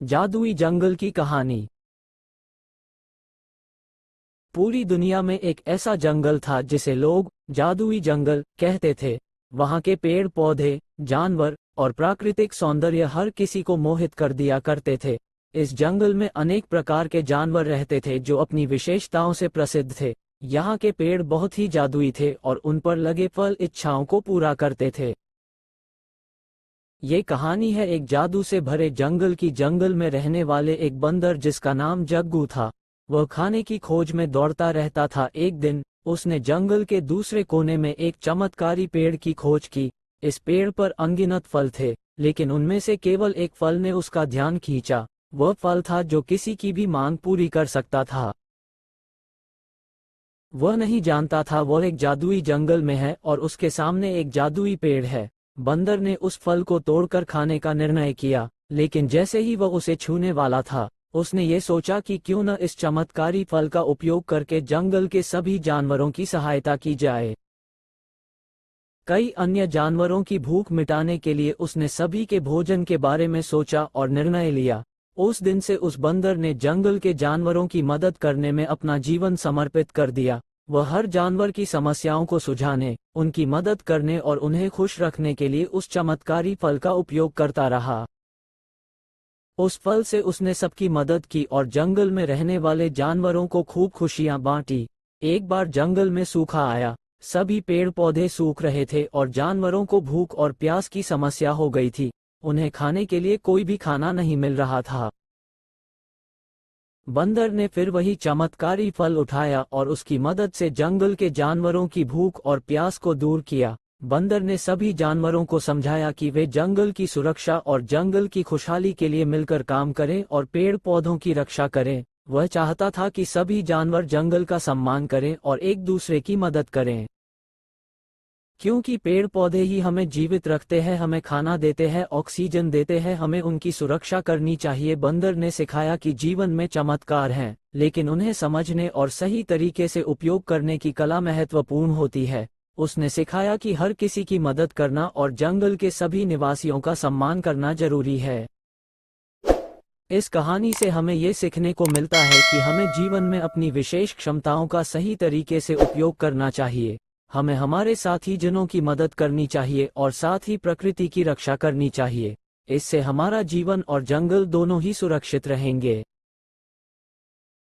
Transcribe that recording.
जादुई जंगल की कहानी। पूरी दुनिया में एक ऐसा जंगल था जिसे लोग जादुई जंगल कहते थे। वहां के पेड़ पौधे, जानवर और प्राकृतिक सौंदर्य हर किसी को मोहित कर दिया करते थे। इस जंगल में अनेक प्रकार के जानवर रहते थे जो अपनी विशेषताओं से प्रसिद्ध थे। यहाँ के पेड़ बहुत ही जादुई थे और उन पर लगे फल इच्छाओं को पूरा करते थे। ये कहानी है एक जादू से भरे जंगल की। जंगल में रहने वाले एक बंदर जिसका नाम जग्गू था। वह खाने की खोज में दौड़ता रहता था। एक दिन उसने जंगल के दूसरे कोने में एक चमत्कारी पेड़ की खोज की। इस पेड़ पर अनगिनत फल थे, लेकिन उनमें से केवल एक फल ने उसका ध्यान खींचा। वह फल था जो किसी की भी मांग पूरी कर सकता था। वह नहीं जानता था वह एक जादुई जंगल में है और उसके सामने एक जादुई पेड़ है। बंदर ने उस फल को तोड़कर खाने का निर्णय किया, लेकिन जैसे ही वह उसे छूने वाला था, उसने ये सोचा कि क्यों न इस चमत्कारी फल का उपयोग करके जंगल के सभी जानवरों की सहायता की जाए। कई अन्य जानवरों की भूख मिटाने के लिए उसने सभी के भोजन के बारे में सोचा और निर्णय लिया। उस दिन से उस बंदर ने जंगल के जानवरों की मदद करने में अपना जीवन समर्पित कर दिया। वह हर जानवर की समस्याओं को सुलझाने, उनकी मदद करने और उन्हें खुश रखने के लिए उस चमत्कारी फल का उपयोग करता रहा। उस फल से उसने सबकी मदद की और जंगल में रहने वाले जानवरों को खूब खुशियां बांटी। एक बार जंगल में सूखा आया। सभी पेड़ पौधे सूख रहे थे और जानवरों को भूख और प्यास की समस्या हो गई थी। उन्हें खाने के लिए कोई भी खाना नहीं मिल रहा था। बंदर ने फिर वही चमत्कारी फल उठाया और उसकी मदद से जंगल के जानवरों की भूख और प्यास को दूर किया। बंदर ने सभी जानवरों को समझाया कि वे जंगल की सुरक्षा और जंगल की खुशहाली के लिए मिलकर काम करें और पेड़ पौधों की रक्षा करें। वह चाहता था कि सभी जानवर जंगल का सम्मान करें और एक दूसरे की मदद करें, क्योंकि पेड़ पौधे ही हमें जीवित रखते हैं, हमें खाना देते हैं, ऑक्सीजन देते हैं। हमें उनकी सुरक्षा करनी चाहिए। बंदर ने सिखाया कि जीवन में चमत्कार हैं, लेकिन उन्हें समझने और सही तरीके से उपयोग करने की कला महत्वपूर्ण होती है। उसने सिखाया कि हर किसी की मदद करना और जंगल के सभी निवासियों का सम्मान करना जरूरी है। इस कहानी से हमें ये सीखने को मिलता है कि हमें जीवन में अपनी विशेष क्षमताओं का सही तरीके से उपयोग करना चाहिए। हमें हमारे साथी जनों की मदद करनी चाहिए और साथ ही प्रकृति की रक्षा करनी चाहिए। इससे हमारा जीवन और जंगल दोनों ही सुरक्षित रहेंगे।